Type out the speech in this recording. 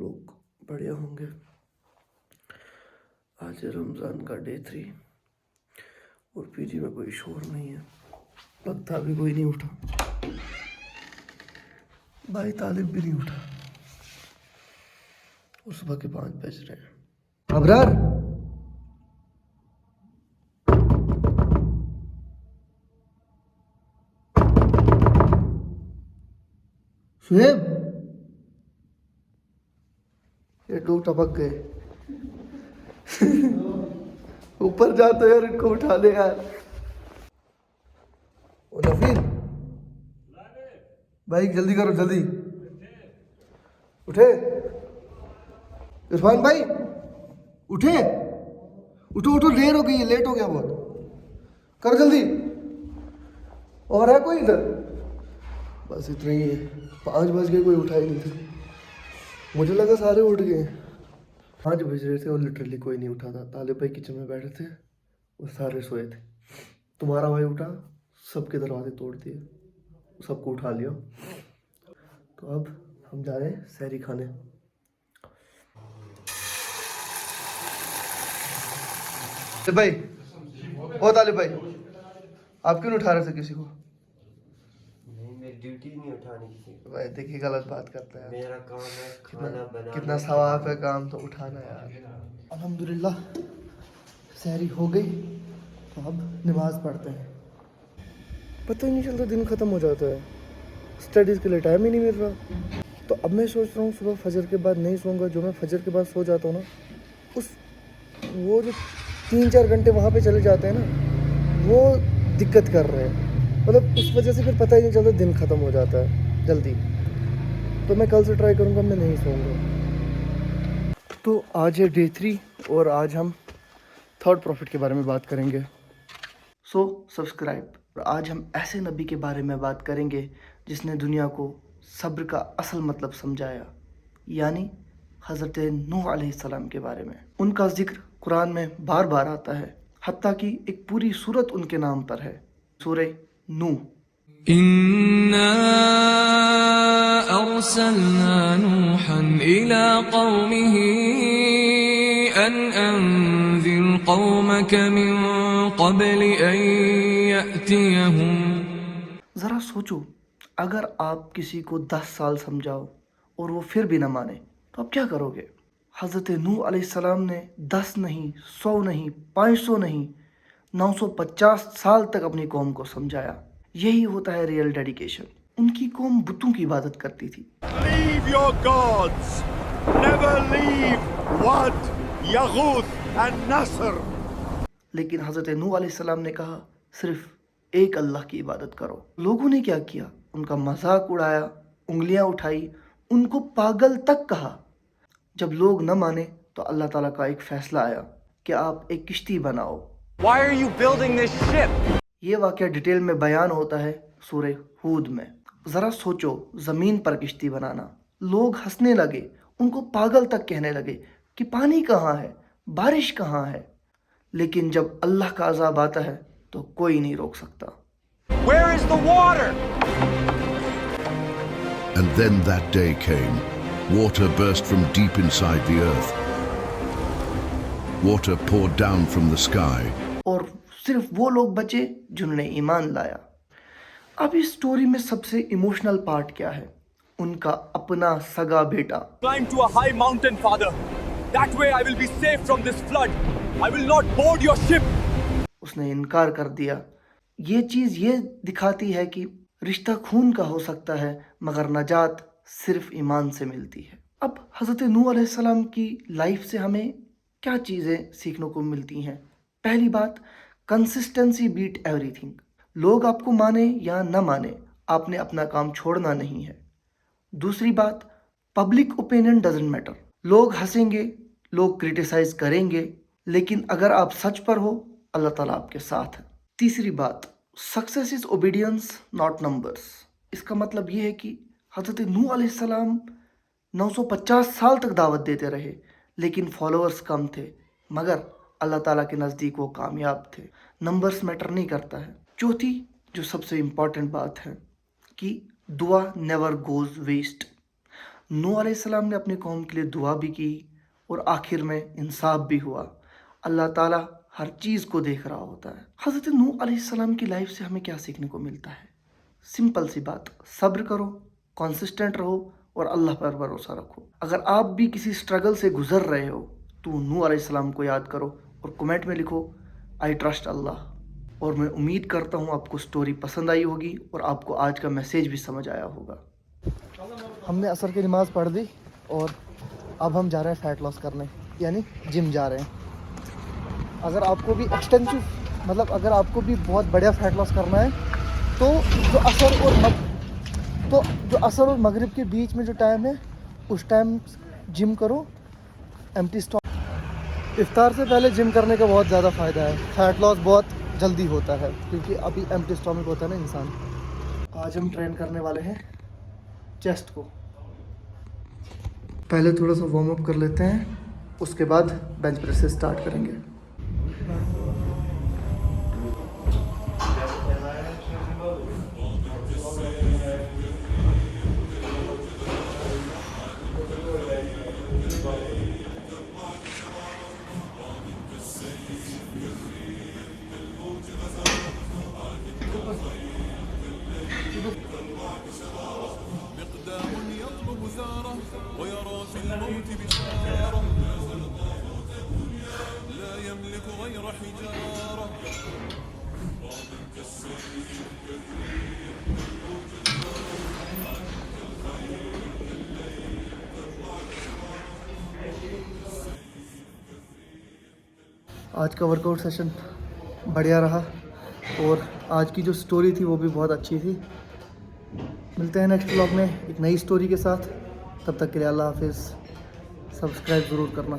लोग बढ़िया होंगे। आज है रमज़ान का डे 3 और पीजी में कोई शोर नहीं है, लगता अभी कोई नहीं उठा। भाई तालिब भी नहीं उठा और सुबह के 5 बज रहे हैं। अबरार शुएब, ये लोग टपक गए। ऊपर जाते यार, इनको उठा ले यार। ओ नफील भाई जल्दी करो, जल्दी उठे। इरफान भाई उठे, उठो उठो, देर हो गई है, लेट हो गया बहुत, करो जल्दी। और है कोई इधर? बस इतना ही है, 5 बज गए, कोई उठा ही नहीं था। मुझे लगा सारे उठ गए। 5 बज रहे थे और लिटरली कोई नहीं उठा था। तालिब भाई किचन में बैठे थे और सारे सोए थे। तुम्हारा भाई उठा, सबके दरवाजे तोड़ दिए, सबको उठा लिया। तो अब हम जा रहे हैं सहरी खाने। भाई ओ तालिब भाई, आप क्यों नहीं उठा रहे थे किसी को? नहीं, मेरी ड्यूटी नहीं उठाने किसी को। भाई देखिए गलत बात करता है। मेरा काम है खाना बनाना। कितना सवाब है, काम तो उठाना यार। अल्हम्दुलिल्लाह सहरी हो गई, तो अब नमाज पढ़ते हैं। पता ही नहीं चलता, दिन ख़त्म हो जाता है, स्टडीज़ के लिए टाइम ही नहीं मिल रहा। तो अब मैं सोच रहा हूँ सुबह फजर के बाद नहीं सोऊंगा। जो मैं फजर के बाद सो जाता हूँ ना, उस वो जो 3-4 घंटे वहाँ पे चले जाते हैं ना, वो दिक्कत कर रहे हैं। मतलब उस वजह से फिर पता ही नहीं चलता, दिन ख़त्म हो जाता है जल्दी। तो मैं कल से ट्राई करूँगा, मैं नहीं सोऊंगा। तो आज है डे 3 और आज हम थर्ड प्रॉफिट के बारे में बात करेंगे। So subscribe. आज हम ऐसे नबी के बारे में बात करेंगे जिसने दुनिया को सब्र का असल मतलब समझाया, यानी हज़रत नूह अलैहिस्सलाम के बारे में। उनका जिक्र कुरान में बार बार आता है, हत्ता कि एक पूरी सूरत उनके नाम पर है, सूरह नूह। इन्ना अरसलना नूहन इला कौमिही अन अंज़िर कौमक मिन क़ब्ल अन यअतियहुम। ज़रा सोचो, अगर आप किसी को 10 साल समझाओ और वो फिर भी ना माने तो आप क्या करोगे? हज़रत नूह अलैहिस्सलाम ने 10 नहीं, 100 नहीं, 500 नहीं, 950 साल तक अपनी कौम को समझाया। यही होता है रियल डेडिकेशन। उनकी कौम बुतों की इबादत करती थी। Leave your gods. Never leave Wad, Yaghouth and Nasr. लेकिन हज़रत नूह अलैहिस्सलाम ने कहा सिर्फ एक अल्लाह की इबादत करो। लोगों ने क्या किया? उनका मजाक उड़ाया, उंगलियां उठाई, उनको पागल तक कहा। जब लोग न माने तो अल्लाह ताला का एक फैसला आया कि आप एक किश्ती बनाओ। Why are you building this ship? ये वाक़या डिटेल में बयान होता है सूरह हूद में। ज़रा सोचो, ज़मीन पर किश्ती बनाना। लोग हंसने लगे, उनको पागल तक कहने लगे कि पानी कहाँ है, बारिश कहाँ है। लेकिन जब अल्लाह का अज़ाब आता है तो कोई नहीं रोक सकता। Where is the water? And then that day came. Water burst from deep inside the earth. Water poured down from the sky. और सिर्फ वो लोग बचे जिन्होंने ईमान लाया। अब इस स्टोरी में सबसे इमोशनल पार्ट क्या है? उनका अपना सगा बेटा। Climb to a high mountain, father. That way I will be safe from this flood. I will not board your ship. उसने इनकार कर दिया। ये चीज़ ये दिखाती है कि रिश्ता खून का हो सकता है, मगर नजात सिर्फ ईमान से मिलती है। अब हज़रत नूह अलैहिस्सलाम की लाइफ से हमें क्या चीज़ें सीखने को मिलती हैं? पहली बात, कंसिस्टेंसी बीट एवरीथिंग। लोग आपको माने या न माने, आपने अपना काम छोड़ना नहीं है। दूसरी बात, पब्लिक ओपिनियन डजंट मैटर। लोग हंसेंगे, लोग क्रिटिसाइज करेंगे, लेकिन अगर आप सच पर हो, अल्लाह ताला आपके साथ है। तीसरी बात, success is obedience not numbers. इसका मतलब ये है कि हज़रत नूह अलैहिस्सलाम 950 साल तक दावत देते रहे, लेकिन फॉलोअर्स कम थे, मगर अल्लाह ताला के नज़दीक वो कामयाब थे। नंबर्स मैटर नहीं करता है। चौथी जो सबसे इम्पॉर्टेंट बात है कि दुआ नेवर गोज़ वेस्ट। नूह अलैहिस्सलाम ने अपनी कौम के लिए दुआ भी की और आखिर में इंसाफ भी हुआ। अल्लाह ताला हर चीज़ को देख रहा होता है। हज़रत नूह अलैहिस्सलाम की लाइफ से हमें क्या सीखने को मिलता है? सिंपल सी बात, सब्र करो, कंसिस्टेंट रहो और अल्लाह पर भरोसा रखो। अगर आप भी किसी स्ट्रगल से गुजर रहे हो तो नूह अलैहिस्सलाम को याद करो और कमेंट में लिखो आई ट्रस्ट अल्लाह। और मैं उम्मीद करता हूँ आपको स्टोरी पसंद आई होगी और आपको आज का मैसेज भी समझ आया होगा। हमने असर की नमाज़ पढ़ दी और अब हम जा रहे हैं फैट लॉस करने, यानी जिम जा रहे हैं। अगर आपको भी एक्सटेंसिव अगर आपको भी बहुत बढ़िया फैट लॉस करना है तो जो असर और मगरिब के बीच में जो टाइम है उस टाइम जिम करो, एम्प्टी स्टॉमक। इफ्तार से पहले जिम करने का बहुत ज़्यादा फ़ायदा है, फैट लॉस बहुत जल्दी होता है क्योंकि अभी एम्प्टी स्टॉमक होता है ना इंसान। आज हम ट्रेन करने वाले हैं चेस्ट को। पहले थोड़ा सा वार्म अप कर लेते हैं, उसके बाद बेंच प्रेस से स्टार्ट करेंगे। आज का वर्कआउट सेशन बढ़िया रहा और आज की जो स्टोरी थी वो भी बहुत अच्छी थी। मिलते हैं नेक्स्ट व्लॉग में एक नई स्टोरी के साथ। तब तक के लिए अल्लाह हाफिज़। सब्सक्राइब ज़रूर करना।